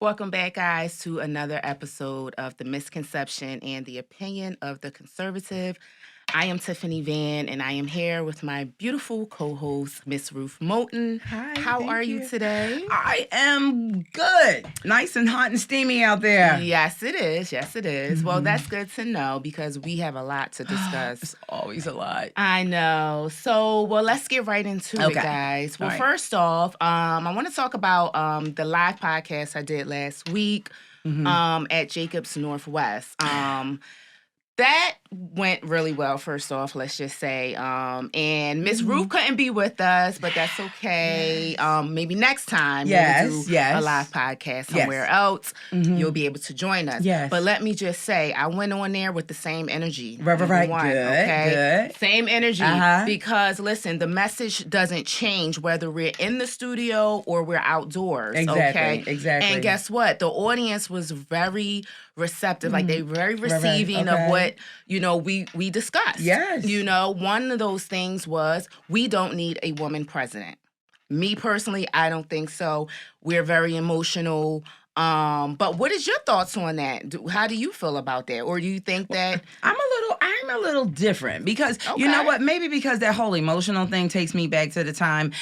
Welcome back, guys, to another episode of The Misconception and the Opinion of the Conservative. I am Tiffany Van, and I am here with my beautiful co-host, Miss Ruth Moulton. Hi, How are you today? I am good. Nice and hot and steamy out there. Yes, it is. Yes, it is. Well, that's good to know because we have a lot to discuss. It's always a lot. I know. So, let's get right into it, guys. Well, first off, I want to talk about the live podcast I did last week at Jacobs Northwest. That went really well, first off, let's just say. And Miss Ruth couldn't be with us, but that's okay. Yes. Maybe next time we'll do a live podcast somewhere else. You'll be able to join us. Yes. But let me just say, I went on there with the same energy. Right. Good. Same energy. Because, listen, the message doesn't change whether we're in the studio or we're outdoors. Exactly. And guess what? The audience was very receptive. Like, they were very receiving of what, we discussed. Yes. One of those things was we don't need a woman president. Me personally, I don't think so. We're very emotional. But what is your thoughts on that? How do you feel about that? Or do you think that I'm a little different because you know what? Maybe because that whole emotional thing takes me back to the time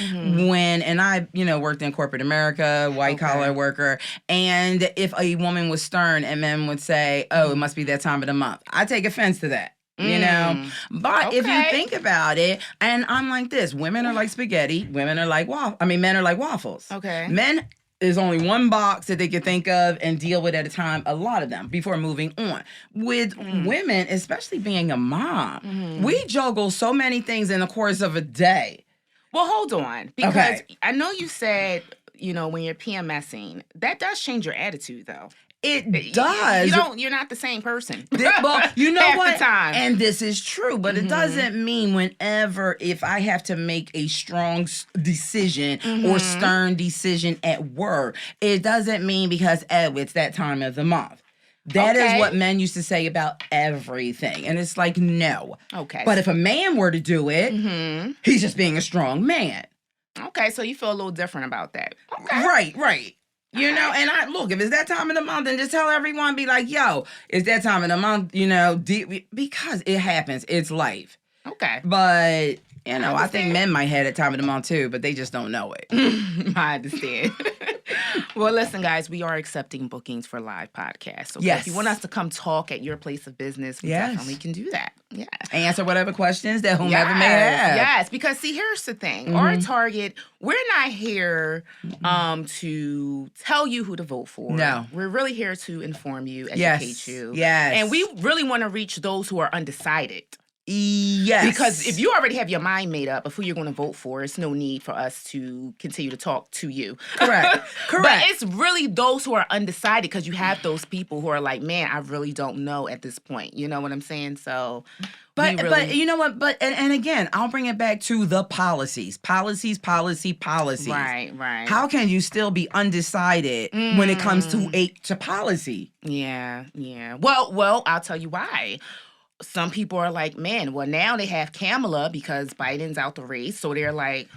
when, and I, worked in corporate America, white collar worker, and if a woman was stern and men would say, "Oh, it must be that time of the month," I take offense to that. But if you think about it, and I'm like this, women are like spaghetti, men are like waffles. Okay. Men is only one box that they can think of and deal with at a time, a lot of them, before moving on. With women, especially being a mom, we juggle so many things in the course of a day. Well, hold on, because I know you said, when you're PMSing, that does change your attitude, though. It does. You're not the same person. Well, you know half what? The time. And this is true, but it doesn't mean if I have to make a strong decision or stern decision at work, it doesn't mean because, it's that time of the month. That is what men used to say about everything. And it's like, no. Okay. But if a man were to do it, he's just being a strong man. Okay, so you feel a little different about that. Okay. Right. And I look, if it's that time of the month, then just tell everyone, be like, yo, it's that time of the month, because it happens. It's life. Okay. But, I think men might have that time of the month too, but they just don't know it. I understand. Well, listen, guys, we are accepting bookings for live podcasts. Okay? Yes. If you want us to come talk at your place of business, we definitely can do that. Yeah. Answer whatever questions that whomever may have. Yes, because see, here's the thing. Our target, we're not here to tell you who to vote for. No. We're really here to inform you, educate you. Yes. And we really want to reach those who are undecided. Yes. Because if you already have your mind made up of who you're going to vote for, it's no need for us to continue to talk to you. Correct. But it's really those who are undecided, because you have those people who are like, man, I really don't know at this point. You know what I'm saying? So, but you know what? But and again, I'll bring it back to the policies. Policies. Right. How can you still be undecided when it comes to policy? Yeah. Well, I'll tell you why. Some people are like, man, well, now they have Kamala because Biden's out the race. So they're like,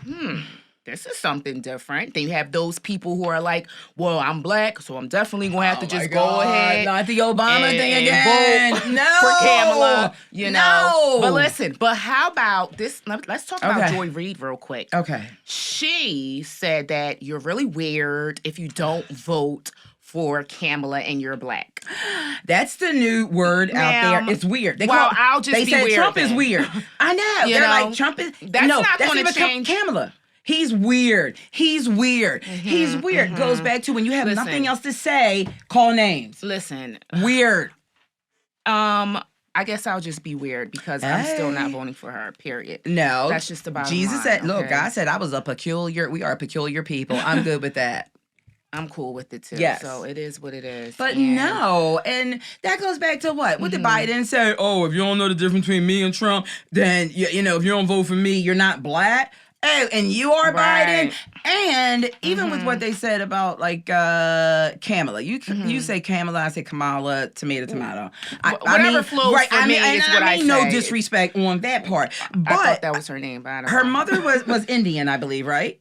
this is something different. Then you have those people who are like, well, I'm black, so I'm definitely going to have to just go ahead. Not the Obama thing again. Vote for Kamala, know. But listen, how about this? Let's talk about Joy Reid real quick. Okay. She said that you're really weird if you don't vote for Kamala and you're black. That's the new word out there. It's weird. I'll just be weird. They say Trump then. is weird. I know. They're like, Trump is... That's not going to change. Kamala. He's weird. He's weird. Goes back to when you have nothing else to say, call names. Listen. Weird. I guess I'll just be weird because I'm still not voting for her, period. No. That's just about Jesus said, look, God said we are a peculiar people. I'm good with that. I'm cool with it too. Yes. So it is what it is. But no, and that goes back to what? What did Biden say? Oh, if you don't know the difference between me and Trump, then if you don't vote for me, you're not black. Oh, and you are Biden. And even with what they said about like Kamala, you say Kamala, I say Kamala, tomato. Whatever flows for me is what I say. No disrespect on that part. But I thought that was her name. But I don't her know. mother was Indian, I believe, right?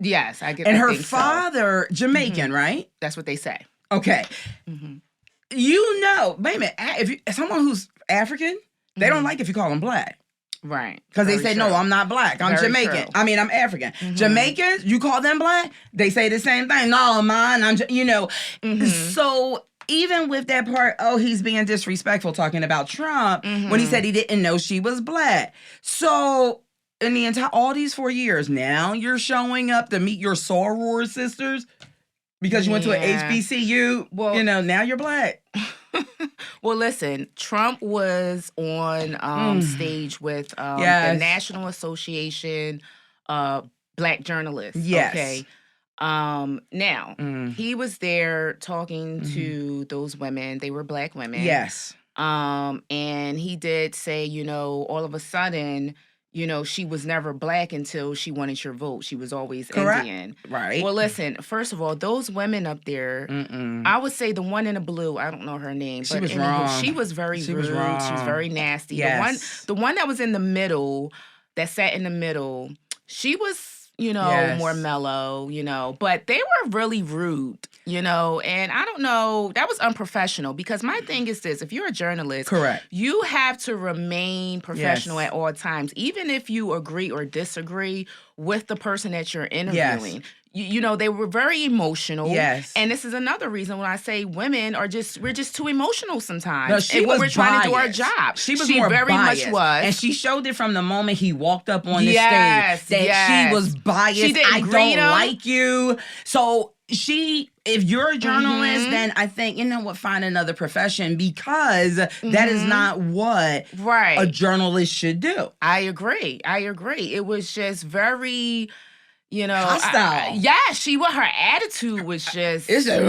Yes, I get. And I her think father, Jamaican, right? That's what they say. Okay. Mm-hmm. Wait a minute. If someone who's African, they don't like if you call them black. Right. Because they say, no, I'm not black. I'm Jamaican. True. I mean, I'm African. Mm-hmm. Jamaicans, you call them black, they say the same thing. No, man, Mm-hmm. So even with that part, he's being disrespectful talking about Trump when he said he didn't know she was black. So in the all these 4 years, now you're showing up to meet your soror sisters because you went to an HBCU. Well, now you're black. Well, listen, Trump was on stage with the National Association of Black Journalists. Yes. Okay. Now, he was there talking to those women. They were black women. Yes. And he did say, all of a sudden, she was never black until she wanted your vote. She was always Indian. Right. Well, listen, first of all, those women up there, I would say the one in the blue, I don't know her name. She was wrong. She was very rude. Was wrong. She was very nasty. Yes. The one that was in the middle, that sat in the middle, she was, more mellow, but they were really rude, and I don't know, that was unprofessional because my thing is this, if you're a journalist, correct, you have to remain professional at all times, even if you agree or disagree with the person that you're interviewing. Yes. They were very emotional. Yes. And this is another reason when I say women we're just too emotional sometimes. No, she was we're trying to do our job. She very much was. And she showed it from the moment he walked up on the stage that she was biased. She didn't don't like you. So if you're a journalist, then I think, find another profession because that is not what a journalist should do. I agree. It was just very... hostile. Her attitude was just. It's like,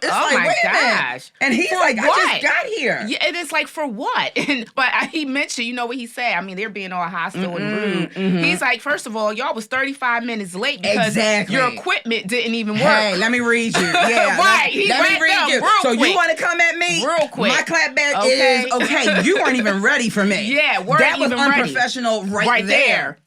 my gosh! And he's for like, what? I just got here. Yeah, and it's like, for what? But he mentioned, what he said. I mean, they're being all hostile and rude. He's like, first of all, y'all was 35 minutes late because your equipment didn't even work. Hey, let me read you. Yeah, right. Let me read you. So you want to come at me? Real quick. My clapback is okay. You weren't even ready for me. Yeah, that was unprofessional right there.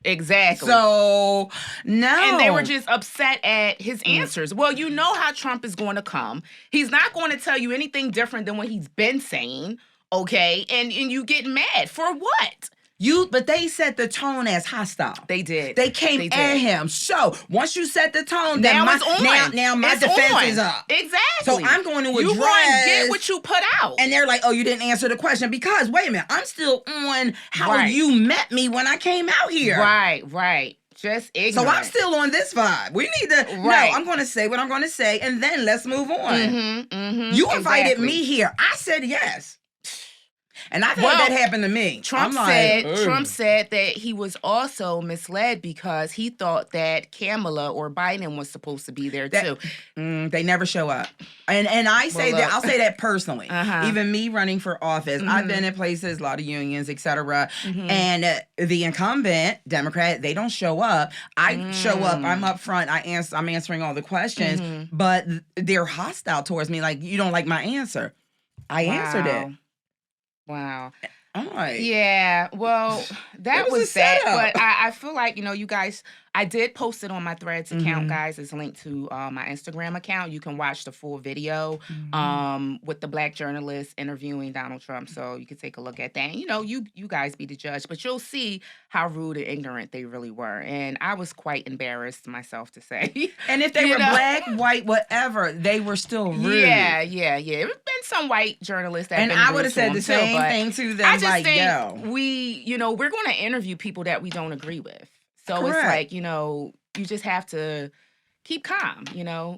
Exactly. So, no. And they were just upset at his answers. Well, you know how Trump is going to come. He's not going to tell you anything different than what he's been saying, okay? And you get mad. For what? But they set the tone as hostile. They did. They came at him. So once you set the tone, then now my defense is up. Exactly. So I'm going to address. You want to get what you put out. And they're like, oh, you didn't answer the question because wait a minute, I'm still on how you met me when I came out here. Right. Just ignorant. So I'm still on this vibe. We need to. No, I'm going to say what I'm going to say, and then let's move on. You invited me here. I said yes. And I've had that happen to me. Trump said that he was also misled because he thought that Kamala or Biden was supposed to be there too. They never show up. And I'll say that personally. Even me running for office, I've been in places, a lot of unions, etc. And the incumbent Democrat, they don't show up. I show up. I'm up front. I'm answering all the questions, but they're hostile towards me. Like, you don't like my answer. I answered it. Wow. All right. Yeah. Well, that was that. But I feel like, you guys, I did post it on my Threads account, guys. It's linked to my Instagram account. You can watch the full video with the black journalist interviewing Donald Trump. So you can take a look at that. And, you guys be the judge. But you'll see how rude and ignorant they really were. And I was quite embarrassed myself to say. And if they were black, white, whatever, they were still rude. Yeah. There's been some white journalists that and I would have said the same thing to them. I just think we're going to interview people that we don't agree with. So Correct. It's like, you just have to keep calm,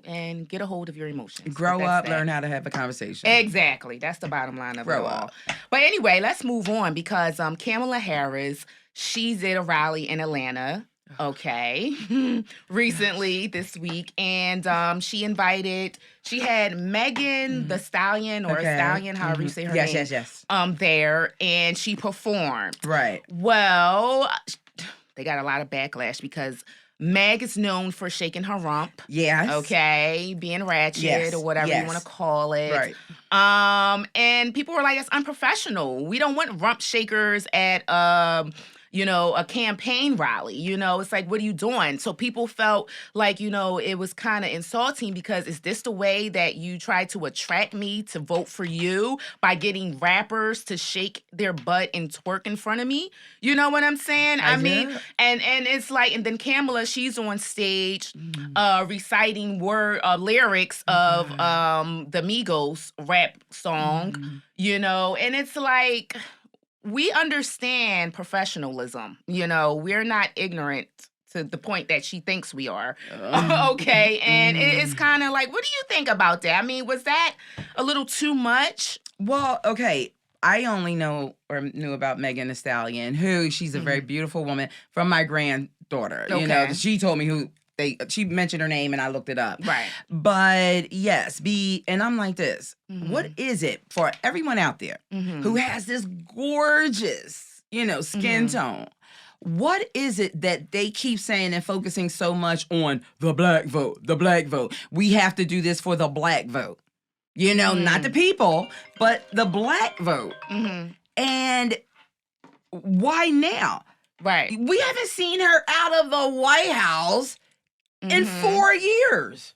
and get a hold of your emotions. Grow up, learn how to have a conversation. Exactly. That's the bottom line of it all. But anyway, let's move on because Kamala Harris, she did a rally in Atlanta, recently this week. And she had Megan the Stallion or Stallion, however you say her name. Yes. There, and she performed. Right. Well, they got a lot of backlash because Meg is known for shaking her rump. Yes. Okay. Being ratchet or whatever you want to call it. Right. And people were like, it's unprofessional. We don't want rump shakers at, a campaign rally. It's like, what are you doing? So people felt like, it was kind of insulting because is this the way that you try to attract me to vote for you by getting rappers to shake their butt and twerk in front of me? You know what I'm saying? I mean, and it's like, and then Kamala, she's on stage reciting lyrics of the Migos rap song, and it's like, we understand professionalism. We're not ignorant to the point that she thinks we are. Okay. And it's kind of like, what do you think about that? I mean, was that a little too much? Well, okay. I only knew about Megan Thee Stallion, who she's a very beautiful woman from my granddaughter. Okay. She told me she mentioned her name and I looked it up. Right. But yes, and I'm like this. What is it for everyone out there who has this gorgeous, skin tone? What is it that they keep saying and focusing so much on the black vote, the black vote? We have to do this for the black vote. Not the people, but the black vote. And why now? Right. We haven't seen her out of the White House in 4 years.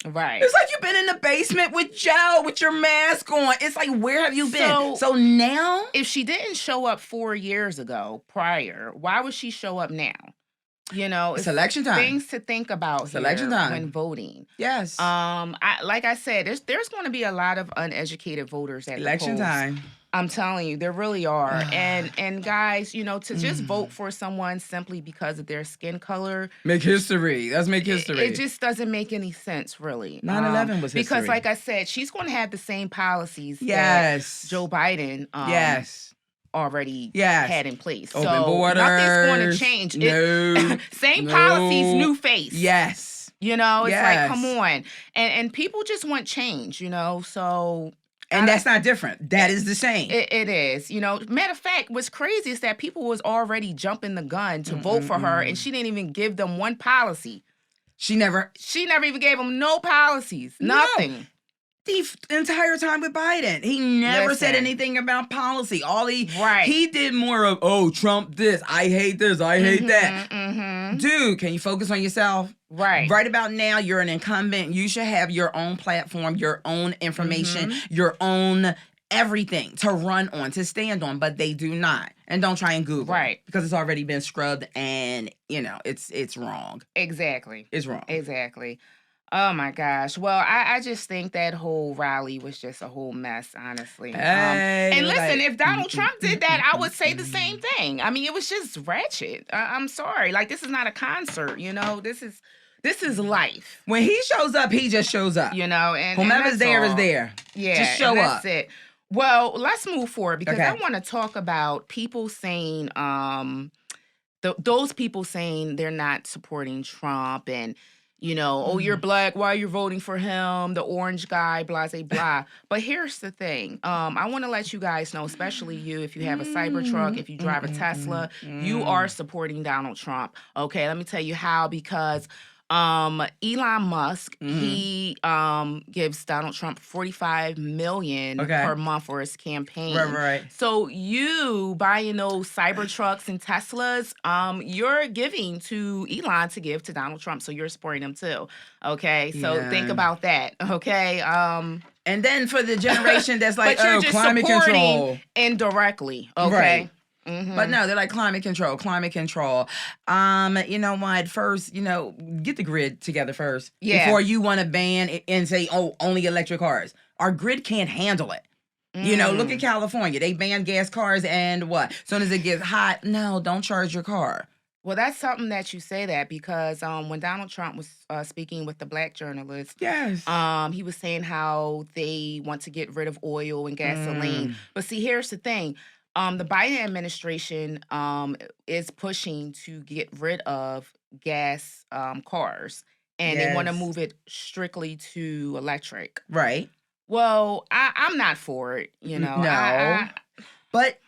Right. It's like you've been in the basement with Joe with your mask on. It's like, where have you been? So now? If she didn't show up 4 years ago prior, why would she show up now? It's election time. Things to think about it's election time when voting. Yes. Like I said, there's going to be a lot of uneducated voters at election the polls. Time. I'm telling you, there really are. And guys, to just vote for someone simply because of their skin color. Make history. Let's make history. It just doesn't make any sense, really. 9/11 was history. Because like I said, she's going to have the same policies that Joe Biden already had in place. Open so borders. Nothing's going to change. No. Same policies, new face. Yes. It's like, come on. And people just want change, so... And that's not different. That is the same. It is. Matter of fact, what's crazy is that people was already jumping the gun to vote for her, and she didn't even give them one policy. She never even gave them no policies. Nothing. No. The entire time with Biden, he never said anything about policy. He did more of, Trump this, I hate this, I hate that. Dude, can you focus on yourself? Right. Right about now, you're an incumbent. You should have your own platform, your own information, your own everything to run on, to stand on, but they do not. And don't try and Google. Right. Because it's already been scrubbed and, it's wrong. Exactly. It's wrong. Exactly. Oh, my gosh. Well, I just think that whole rally was just a whole mess, honestly. And listen, if Donald Trump did that, I would say the same thing. I mean, it was just ratchet. I'm sorry. Like, this is not a concert, This is life. When he shows up, he just shows up. And whomever's there is there. Yeah. Just show up. That's it. Well, let's move forward because I want to talk about people saying, those people saying they're not supporting Trump and, you're black, why are you voting for him? The orange guy, blah, blah, blah. But here's the thing. I want to let you guys know, especially you, if you have a Cybertruck, if you drive a Tesla, you are supporting Donald Trump. Okay, let me tell you how, because Elon Musk, he gives Donald Trump $45 million per month for his campaign. Right. So you buying those Cybertrucks and Teslas, you're giving to Elon to give to Donald Trump. So you're supporting him too. Okay. So think about that. Okay. And then for the generation that's like, but you're just climate control indirectly. Okay. Right. But no, they're like climate control. You know what? First, get the grid together first. Yeah. Before you want to ban and say, only electric cars. Our grid can't handle it. Look at California. They banned gas cars and what? As soon as it gets hot, no, don't charge your car. Well, that's something that you say that because when Donald Trump was speaking with the black journalists, he was saying how they want to get rid of oil and gasoline. But see, here's the thing. The Biden administration is pushing to get rid of gas cars, and they want to move it strictly to electric. Right. Well, I'm not for it, No. But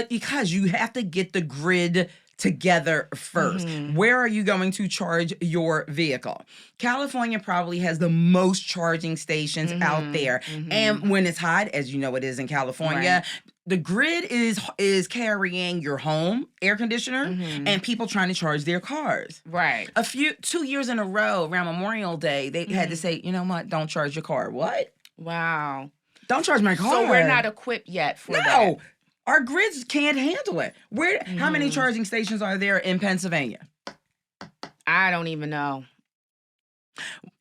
because you have to get the grid together first. Where are you going to charge your vehicle? California probably has the most charging stations out there. And when it's hot, as you know it is in California, the grid is carrying your home air conditioner and people trying to charge their cars. Right. 2 years in a row around Memorial Day, they had to say, you know what? Don't charge your car. What? Wow. Don't charge my car. So we're not equipped yet for that. No. Our grids can't handle it. How many charging stations are there in Pennsylvania? I don't even know.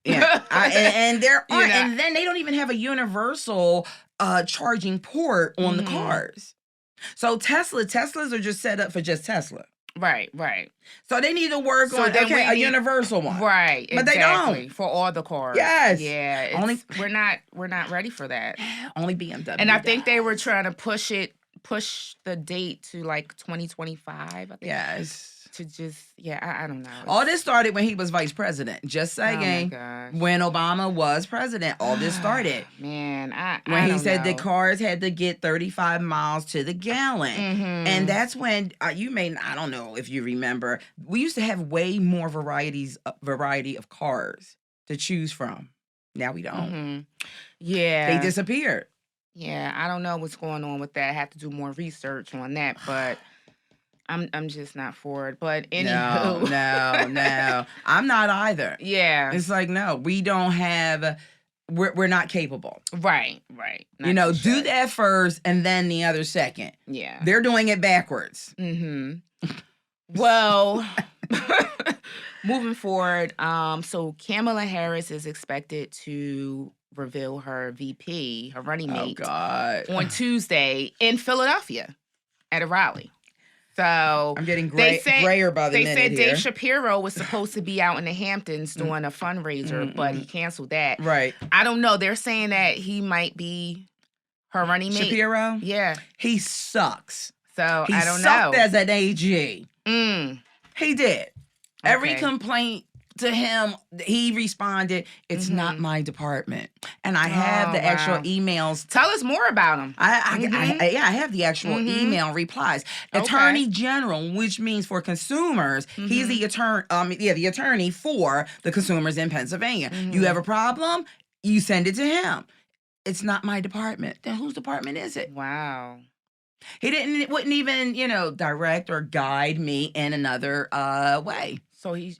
Yeah. And there aren't. And then they don't even have a universal charging port on the cars. So Teslas are just set up for just Tesla. Right. So they need to work on a universal one. Right. But they don't. For all the cars. Yes. Yeah. We're not ready for that. Only BMW. And I think they were trying to push the date to like 2025. I think. Yes. To just, I don't know. All this started when he was vice president. Just saying. Oh my gosh. When Obama was president, all this started. Man, when he said the cars had to get 35 miles to the gallon. And that's when, I don't know if you remember, we used to have way more variety of cars to choose from. Now we don't. Yeah. They disappeared. Yeah, I don't know what's going on with that. I have to do more research on that, but I'm just not for it. But anywho. No. I'm not either. Yeah. It's like, no, we don't have, we're not capable. Right. Do that first and then the other second. Yeah. They're doing it backwards. Well, moving forward, so Kamala Harris is expected to reveal her VP, her running mate, on Tuesday in Philadelphia at a rally. So I'm getting grayer by the minute. They said Dave Shapiro was supposed to be out in the Hamptons doing a fundraiser, but he canceled that. Right. I don't know. They're saying that he might be her running mate. Shapiro? Yeah. He sucks. So I don't know. He sucked as an AG. He did. Okay. Every complaint to him, he responded, it's not my department. And I have the actual emails. Tell us more about him. I have the actual email replies. Attorney General, which means for consumers, he's the attorney for the consumers in Pennsylvania. You have a problem, you send it to him. It's not my department. Then whose department is it? Wow. He wouldn't even, direct or guide me in another way. So he's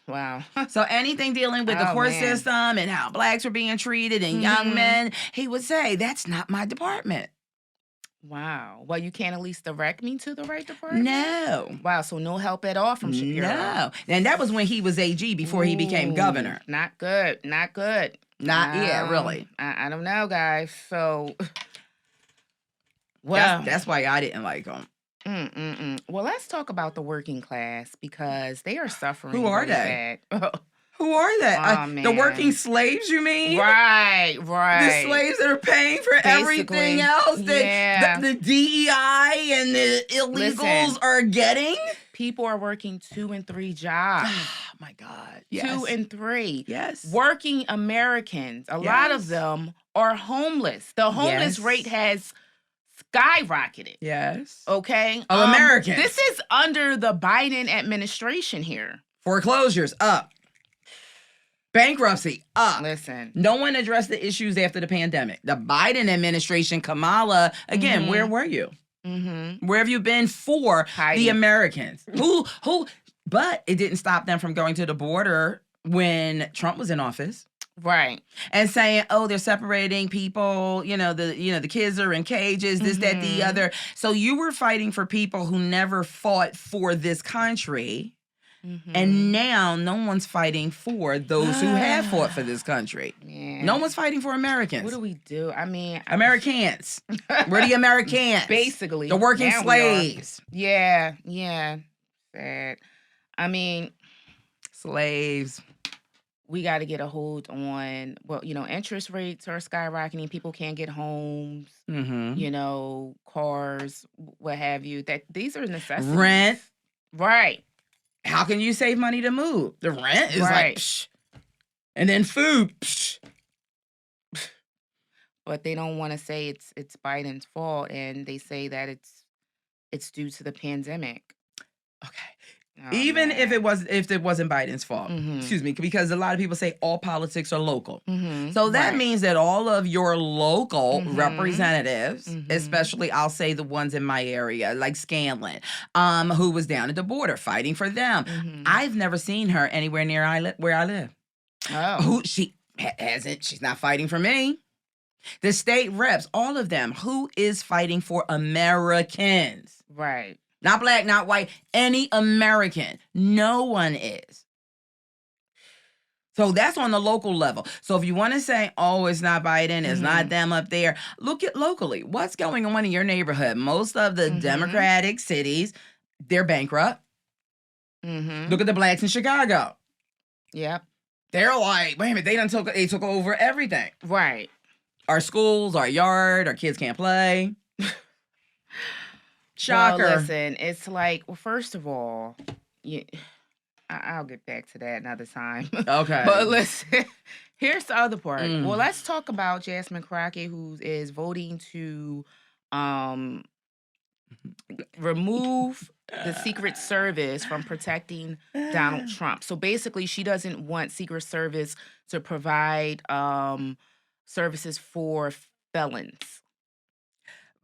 wow. So anything dealing with the court system and how blacks are being treated and young men, he would say, that's not my department. Wow. Well, you can't at least direct me to the right department? No. Wow, so no help at all from Shapiro. No. And that was when he was AG before he became governor. Not good. Really. I don't know, guys. So, well. That's why I didn't like him. Well, let's talk about the working class because they are suffering. Who are they? Who are they? Oh, the working slaves, you mean? Right. The slaves that are paying for everything else that the DEI and the illegals are getting? People are working 2 and 3 jobs. Oh, my God. Yes. 2 and 3. Yes. Working Americans, a lot of them are homeless. The homeless rate has skyrocketed. Yes. Okay? Of Americans. This is under the Biden administration here. Foreclosures up. Bankruptcy up. Listen. No one addressed the issues after the pandemic. The Biden administration, Kamala, again, where were you? Where have you been for the Americans? But it didn't stop them from going to the border when Trump was in office. Right. And saying, oh, they're separating people, the kids are in cages, this, that, the other. So you were fighting for people who never fought for this country. And now no one's fighting for those who have fought for this country. Man. No one's fighting for Americans. What do we do? I mean... Americans. We're the Americans. Basically. The working slaves. Yeah. Sad. I mean... Slaves. We got to get a hold on... Well, interest rates are skyrocketing. People can't get homes. Cars, what have you. These are necessities. Rent. Right. How can you save money to move? The rent is like, psh. And then food, psh. But they don't want to say it's Biden's fault, and they say that it's due to the pandemic. Okay. Even if it wasn't Biden's fault, excuse me, because a lot of people say all politics are local. So that means that all of your local representatives, especially I'll say the ones in my area, like Scanlon, who was down at the border fighting for them. I've never seen her anywhere near where I live. Oh, she hasn't. She's not fighting for me. The state reps, all of them, who is fighting for Americans? Right. Not black, not white, any American. No one is. So that's on the local level. So if you want to say, oh, it's not Biden, it's not them up there, look at locally. What's going on in your neighborhood? Most of the Democratic cities, they're bankrupt. Look at the blacks in Chicago. Yep. They're like, wait a minute, they took over everything. Right. Our schools, our yard, our kids can't play. Shocker. Well, listen, it's like, well, first of all, I'll get back to that another time. Okay. But listen, here's the other part. Well, let's talk about Jasmine Crockett, who is voting to remove the Secret Service from protecting Donald Trump. So basically, she doesn't want Secret Service to provide services for felons.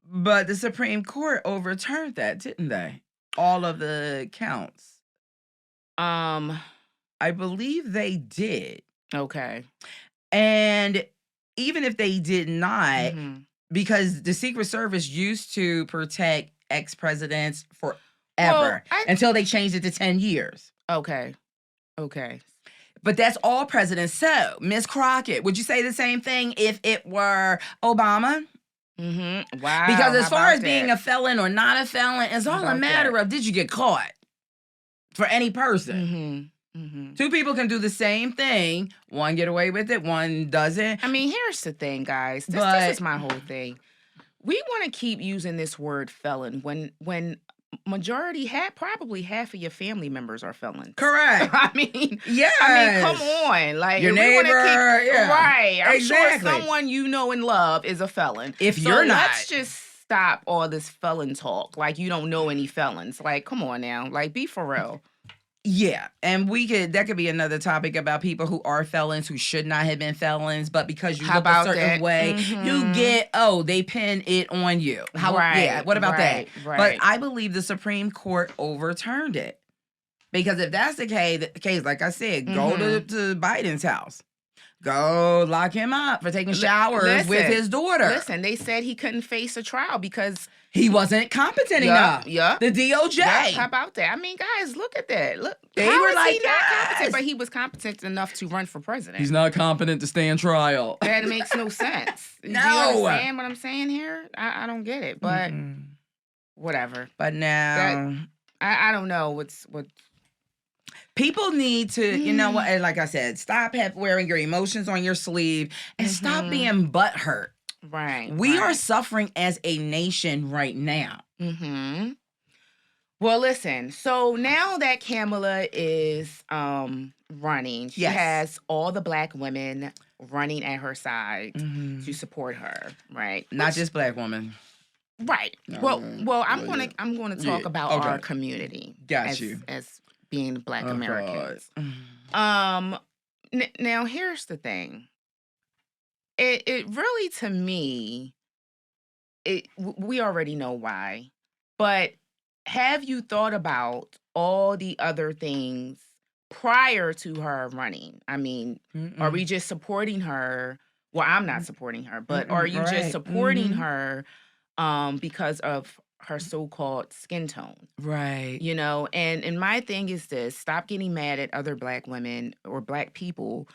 But the Supreme Court overturned that, didn't they? All of the counts. I believe they did. Okay. And even if they did not, because the Secret Service used to protect ex-presidents forever until they changed it to 10 years. Okay. But that's all presidents. So, Miss Crockett, would you say the same thing if it were Obama? Wow. Because as far as being a felon or not a felon, it's all a matter of, did you get caught? For any person. Two people can do the same thing. One get away with it, one doesn't. I mean, here's the thing, guys. This is my whole thing. We want to keep using this word felon when majority probably half of your family members are felons. Correct. I mean, yes. Come on, like your neighbor, right? I'm exactly. sure someone you know and love is a felon. If you're not, let's just stop all this felon talk. Like you don't know any felons. Like, come on now, like be for real. Yeah, and that could be another topic about people who are felons who should not have been felons, but because you look a certain way, you get, they pin it on you. What about that? Right. But I believe the Supreme Court overturned it. Because if that's the case, like I said, go to Biden's house. Go lock him up for taking showers with his daughter. Listen, they said he couldn't face a trial because he wasn't competent enough. Yeah. The DOJ. How about that? I mean, guys, look at that. Look, they were like, he not competent, but he was competent enough to run for president. He's not competent to stand trial. That makes no sense. No. Do you understand what I'm saying here? I don't get it, but whatever. But now I don't know what. People need to, you know what, like I said, stop wearing your emotions on your sleeve and stop being butthurt. Right. We are suffering as a nation right now. Well, listen, so now that Kamala is running, she has all the black women running at her side to support her, right? Not just black women. Right. Well, I'm going to talk about our community. Got you. As being Black Americans. Now here's the thing. It really, to me, we already know why, but have you thought about all the other things prior to her running? I mean, are we just supporting her? Well, I'm not supporting her, but are you just supporting her because of her so-called skin tone? Right. You know, and my thing is this: stop getting mad at other black women or black people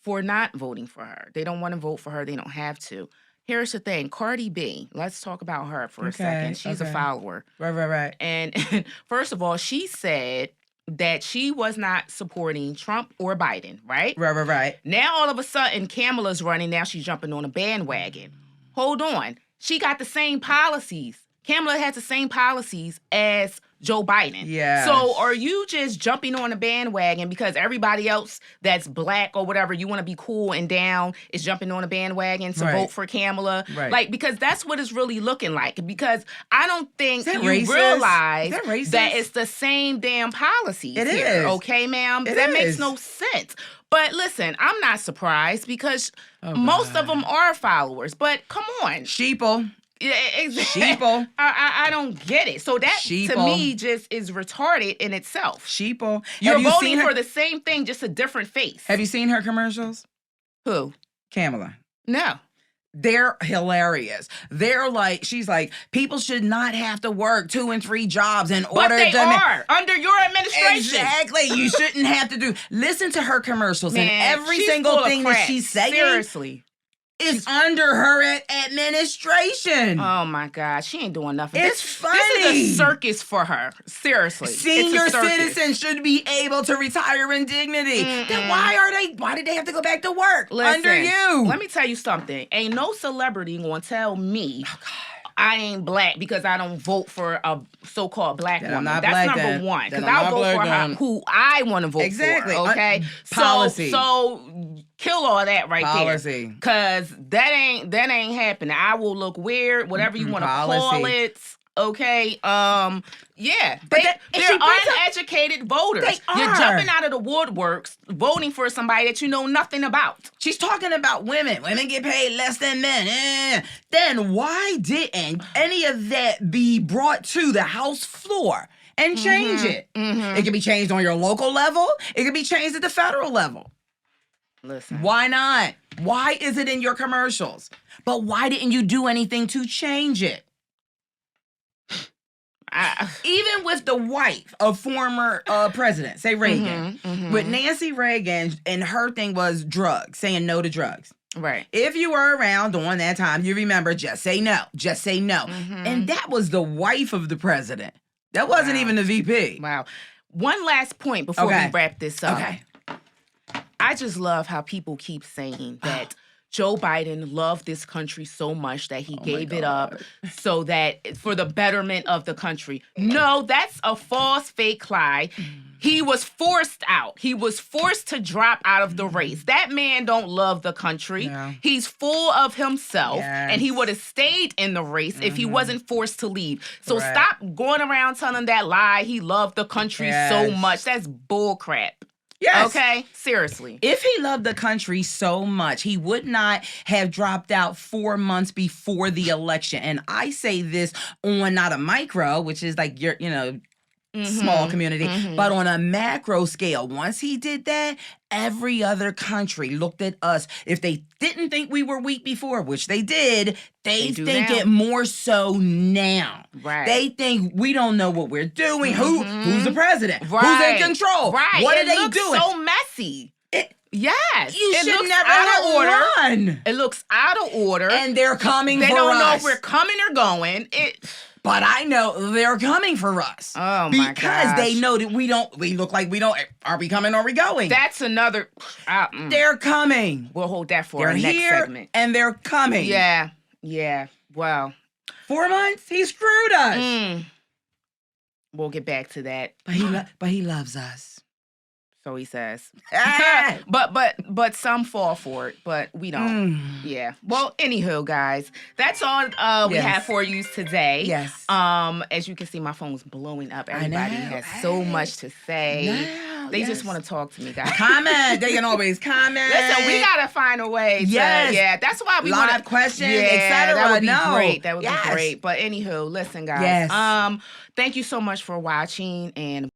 for not voting for her. They don't want to vote for her. They don't have to. Here's the thing. Cardi B, let's talk about her for a second. She's a follower. Right. And first of all, she said that she was not supporting Trump or Biden, right? Right. Now, all of a sudden, Kamala's running. Now she's jumping on a bandwagon. Hold on. She got the same policies. Kamala has the same policies as Joe Biden. Yeah. So are you just jumping on a bandwagon because everybody else that's black or whatever, you want to be cool and down, is jumping on a bandwagon to vote for Kamala? Right. Like, because that's what it's really looking like. Because I don't think you racist? realize that it's the same damn policies it here. Is. Okay, ma'am? That makes no sense. But listen, I'm not surprised because most of them are followers. But come on. Sheeple. Yeah, exactly. Sheeple. I don't get it. So that to me just is retarded in itself. Sheeple. You're voting for the same thing, just a different face. Have you seen her commercials? Who? Kamala. No. They're hilarious. They're like, she's like, people should not have to work 2 and 3 jobs in order to. But they are under your administration. Exactly. You shouldn't have to do. Listen to her commercials, man, and every single thing that she's saying. Seriously. Is under her administration. Oh my God, she ain't doing nothing. It's funny. This is a circus for her. Seriously, senior citizens should be able to retire in dignity. Then why did they have to go back to work under you? Let me tell you something. Ain't no celebrity gonna tell me I ain't black because I don't vote for a so-called black woman. That's number one. Because I'll vote for who I want to vote for. Okay, policy. So kill all that right policy. There. Because that ain't happening. I will look weird, whatever you want to call it. Okay. Yeah. But they're uneducated voters. They are. You're jumping out of the woodworks, voting for somebody that you know nothing about. She's talking about women. Women get paid less than men. Then why didn't any of that be brought to the House floor and change it? It can be changed on your local level. It can be changed at the federal level. Listen. Why not? Why is it in your commercials? But why didn't you do anything to change it? Even with the wife of former president, say Reagan, with Nancy Reagan, and her thing was drugs, saying no to drugs. Right. If you were around during that time, you remember, just say no. Just say no. And that was the wife of the president. That wasn't even the VP. Wow. One last point before we wrap this up. Okay. I just love how people keep saying that Joe Biden loved this country so much that he gave it up so that for the betterment of the country. No, that's a false, fake lie. He was forced out. He was forced to drop out of the race. That man don't love the country. No. He's full of himself, and he would have stayed in the race if he wasn't forced to leave. So stop going around telling that lie. He loved the country so much. That's bull crap. Yes. Okay? Seriously. If he loved the country so much, he would not have dropped out 4 months before the election. And I say this on not a micro, which is like your, small community, but on a macro scale. Once he did that, every other country looked at us. If they didn't think we were weak before, which they did, they think it more so now. Right. They think we don't know what we're doing. Who's the president? Right. Who's in control? Right. What are they doing? So messy. Yes. It should looks never out of order. Run. It looks out of order. And they're coming for us. They don't know if we're coming or going. But I know they're coming for us. Oh, my because they know that we look like we don't. Are we coming or are we going? That's another. They're coming. We'll hold that for our next segment. And they're coming. Yeah. Yeah. Well. 4 months? He screwed us. We'll get back to that. But he loves us. So he says. but some fall for it, but we don't. Yeah. Well, anywho, guys, that's all we have for you today. Yes. As you can see, my phone's blowing up. Everybody has so much to say. They just want to talk to me, guys. Comment. They can always comment. Listen, we gotta find a way. That's why we want to questions, etc. That would be great. That would be great. But anywho, listen, guys. Yes. Thank you so much for watching and.